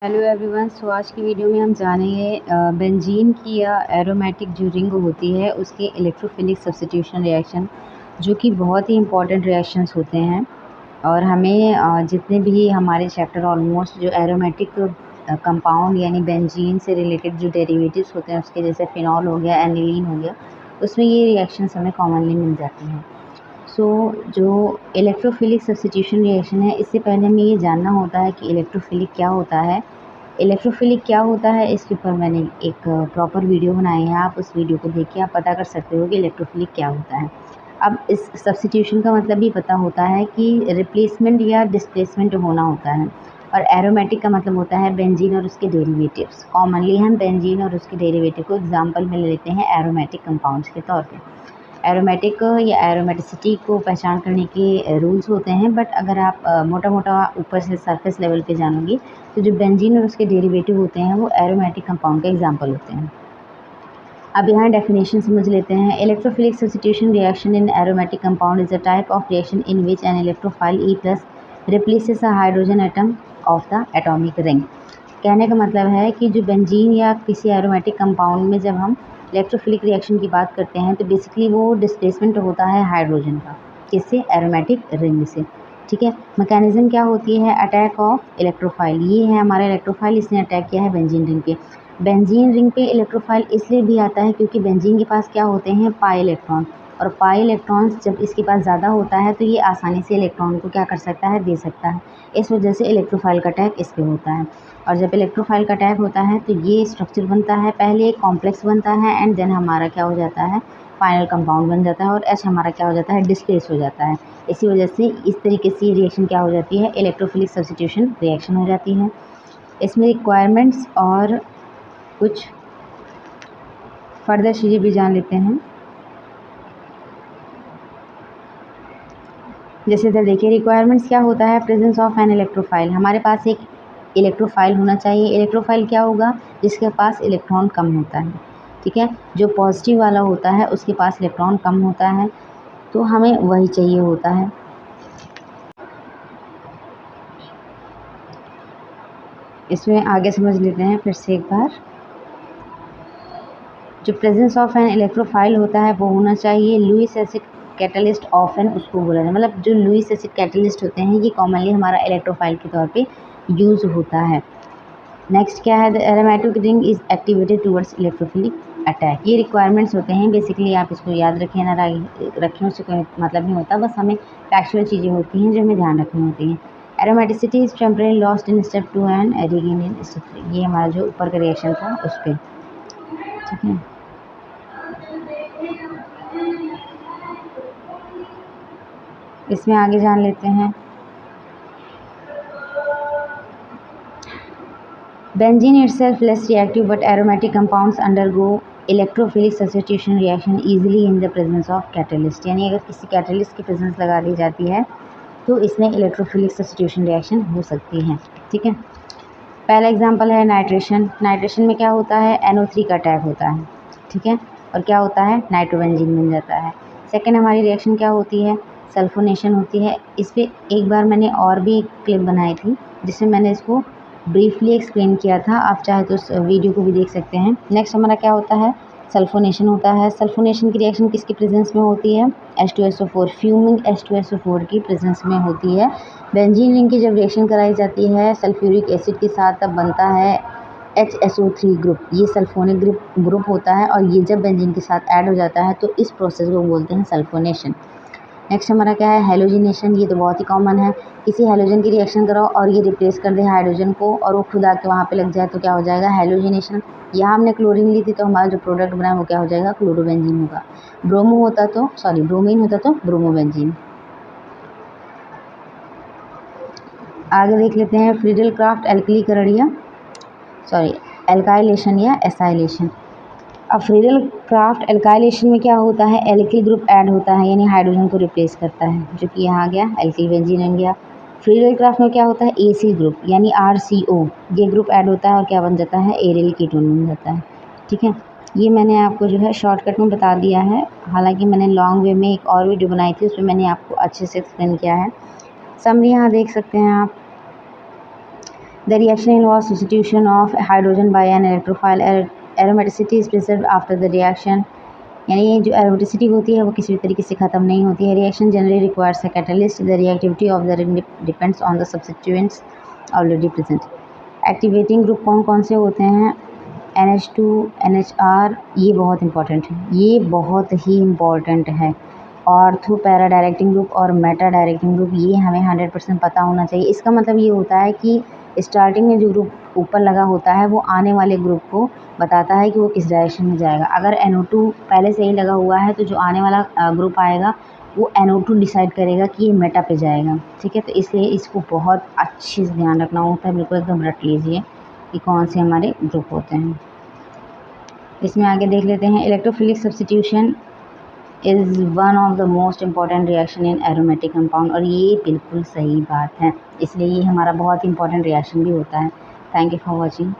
Hello everyone. सो आज की video में हम जानेंगे बेंजीन की या एरोमेटिक जो रिंग होती है उसके इलेक्ट्रोफिलिक सब्स्टिट्यूशन रिएक्शन, जो कि बहुत ही इंपॉर्टेंट रिएक्शंस होते हैं। और हमें जितने भी हमारे चैप्टर ऑलमोस्ट जो एरोमेटिक कंपाउंड यानी बेंजीन से रिलेटेड जो डेरिवेटिव्स होते हैं उसके, जैसे फिनॉल हो गया, एनिलीन हो गया, उसमें ये रिएक्शंस हमें कॉमनली मिल जाती हैं। जो इलेक्ट्रोफिलिक सब्स्टिट्यूशन रिएक्शन है, इससे पहले हमें ये जानना होता है कि इलेक्ट्रोफिलिक क्या होता है। इलेक्ट्रोफिलिक क्या होता है इसके ऊपर मैंने एक प्रॉपर वीडियो बनाई है, आप उस वीडियो को देख के आप पता कर सकते हो कि इलेक्ट्रोफिलिक क्या होता है। अब इस सब्स्टिट्यूशन का मतलब भी पता होता है कि रिप्लेसमेंट या डिस्प्लेसमेंट होना होता है। और एरोमेटिक का मतलब होता है बेंजीन और उसके डेरिवेटिव्स। कॉमनली हम बेंजीन और उसके डेरिवेटिव को एग्जाम्पल में लेते हैं एरोमेटिक कंपाउंड्स के तौर पे। एरोमेटिक या एरोमेटिसिटी को पहचान करने के रूल्स होते हैं, बट अगर आप मोटा मोटा ऊपर से सरफेस लेवल पे जानोगे तो जो बेंजीन और उसके डेरिवेटिव होते हैं वो एरोमेटिक कंपाउंड का एग्जांपल होते हैं। अब यहाँ डेफिनेशन समझ लेते हैं। Electrophilic substitution reaction in aromatic compound is a type of reaction in which an electrophile E+ replaces a hydrogen atom of the atomic ring. कहने का मतलब है कि जो बेंजीन या किसी एरोमेटिक कंपाउंड में जब हम इलेक्ट्रोफिलिक रिएक्शन की बात करते हैं तो बेसिकली वो डिस्प्लेसमेंट होता है हाइड्रोजन का, किससे? एरोमेटिक रिंग से। ठीक है। मैकेनिज्म क्या होती है? Attack of electrophile. ये है हमारा इलेक्ट्रोफाइल, इसने अटैक किया है बेंजीन रिंग पे। बेंजीन रिंग पे इलेक्ट्रोफाइल इसलिए भी आता है क्योंकि बेंजीन के पास क्या होते हैं? Pi electron. और पाई इलेक्ट्रॉन्स जब इसके पास ज़्यादा होता है तो ये आसानी से इलेक्ट्रॉन को क्या कर सकता है? दे सकता है। इस वजह से इलेक्ट्रोफाइल का अटैक इस पे होता है। और जब इलेक्ट्रोफाइल का अटैक होता है तो ये स्ट्रक्चर बनता है, पहले एक कॉम्प्लेक्स बनता है एंड देन हमारा क्या हो जाता है? फाइनल कंपाउंड बन जाता है। और एच हमारा क्या हो जाता है? डिस्प्लेस हो जाता है। इसी वजह से इस तरीके से रिएक्शन क्या हो जाती है? इलेक्ट्रोफिलिक सब्स्टिट्यूशन रिएक्शन हो जाती है। इसमें रिक्वायरमेंट्स और कुछ फर्दर चीज़ें भी जान लेते हैं। जैसे इधर देखिए, रिक्वायरमेंट्स क्या होता है? Presence of an electrophile. हमारे पास एक इलेक्ट्रोफाइल होना चाहिए। इलेक्ट्रोफाइल क्या होगा? जिसके पास इलेक्ट्रॉन कम होता है। ठीक है। जो पॉजिटिव वाला होता है उसके पास इलेक्ट्रॉन कम होता है, तो हमें वही चाहिए होता है। इसमें आगे समझ लेते हैं फिर से एक बार। जो प्रेजेंस ऑफ एन इलेक्ट्रोफाइल होता है वो होना चाहिए। Lewis acid catalyst of an उसको बोला जाए, मतलब जो लुईस एसिड कैटलिस्ट होते हैं ये कॉमनली हमारा इलेक्ट्रोफाइल के तौर पे यूज़ होता है। नेक्स्ट क्या है? The aromatic ring is activated towards electrophilic attack. ये रिक्वायरमेंट्स होते हैं। बेसिकली आप इसको याद रखें ना रखें उससे कोई मतलब नहीं होता, बस हमें फैक्चुअल चीज़ें होती हैं जो हमें ध्यान रखनी होती हैं। Aromaticity is temporary lost in step 2 and regain in step 3। ये हमारा जो ऊपर का रिएक्शन था उस पर। ठीक है। इसमें आगे जान लेते हैं। Benzene itself less reactive, but aromatic compounds undergo electrophilic substitution reaction easily in the presence of catalyst। यानी अगर किसी कैटलिस्ट की प्रेजेंस लगा दी जाती है तो इसमें इलेक्ट्रोफिलिक सब्स्टिट्यूशन रिएक्शन हो सकती है। ठीक है। पहला एग्जांपल है नाइट्रेशन। नाइट्रेशन में क्या होता है? NO3 का अटैक होता है। ठीक है। और क्या होता है? नाइट्रोबेंजीन बन जाता है। सेकेंड हमारी रिएक्शन क्या होती है? सल्फोनेशन होती है। इस पर एक बार मैंने और भी क्लिप बनाई थी जिसमें मैंने इसको ब्रीफली एक्सप्लेन किया था, आप चाहे तो उस वीडियो को भी देख सकते हैं। नेक्स्ट हमारा क्या होता है? सल्फोनेशन होता है। सल्फोनेशन की रिएक्शन किसकी प्रेजेंस में होती है? H2SO4, फ्यूमिंग H2SO4 की प्रेजेंस में होती है। बेंजीन रिंग की जब रिएक्शन कराई जाती है सल्फ्यूरिक एसिड के साथ तब बनता है HSO3 ग्रुप। ये सल्फोनिक ग्रुप होता है और ये जब बेंजीन के साथ ऐड हो जाता है तो इस प्रोसेस को बोलते हैं सल्फोनेशन। नेक्स्ट हमारा क्या है? हेलोजिनेशन। ये तो बहुत ही कॉमन है। किसी हेलोजन की रिएक्शन कराओ और ये रिप्लेस कर दे हाइड्रोजन को और वो खुद आके वहाँ पे लग जाए तो क्या हो जाएगा? हेलोजिनेशन। यहाँ हमने क्लोरीन ली थी तो हमारा जो प्रोडक्ट बना वो क्या हो जाएगा? क्लोरोबेंजीन होगा। ब्रोमीन होता तो ब्रोमोबेंजीन। आगे देख लेते हैं फ्रीडल क्राफ्ट एल्काइलेशन या एसाइलेशन। अब फ्रीडल क्राफ्ट एल्काइलेशन में क्या होता है? एल्किल ग्रुप ऐड होता है, यानी हाइड्रोजन को रिप्लेस करता है, जो कि यहाँ आ गया एल्किल बेंजीन बन गया। फ्रीडल क्राफ्ट में क्या होता है? AC ग्रुप यानी RCO, ये ग्रुप ऐड होता है और क्या बन जाता है? एरियल कीटोन बन जाता है। ठीक है। ये मैंने आपको जो है शॉर्टकट में बता दिया है, हालांकि मैंने लॉन्ग वे में एक और वीडियो बनाई थी उसमें मैंने आपको अच्छे से एक्सप्लेन किया है। समरी यहाँ देख सकते हैं आप। The reaction involve substitution of hydrogen bye an electrophile. Aromaticity is preserved after the reaction, यानी जो एरोमेटिसिटी होती है वो किसी भी तरीके से ख़त्म नहीं होती है। Reaction generally requires a catalyst. The reactivity of the ring depends on the substituents already present. Activating group कौन कौन से होते हैं? NH2, NHR, ये बहुत इंपॉर्टेंट है, ये बहुत ही इम्पॉर्टेंट है। ऑर्थो पैरा डायरेक्टिंग ग्रुप और मेटा डायरेक्टिंग ग्रुप, ये हमें 100% पता होना चाहिए। इसका मतलब ये होता है कि स्टार्टिंग में जो ग्रुप ऊपर लगा होता है वो आने वाले ग्रुप को बताता है कि वो किस डायरेक्शन में जाएगा। अगर NO2 पहले से ही लगा हुआ है तो जो आने वाला ग्रुप आएगा वो NO2 डिसाइड करेगा कि ये मेटा पे जाएगा, ठीक है। तो इसलिए इसको बहुत अच्छे से ध्यान रखना होता है, बिल्कुल एकदम रट लीजिए कि कौन से हमारे ग्रुप होते हैं। इसमें आगे देख लेते हैं, electrophilic substitution is one of the most important reaction in aromatic compound, और ये बिल्कुल सही बात है, इसलिए ये हमारा बहुत इंपॉर्टेंट रिएक्शन भी होता है। Thank you for watching.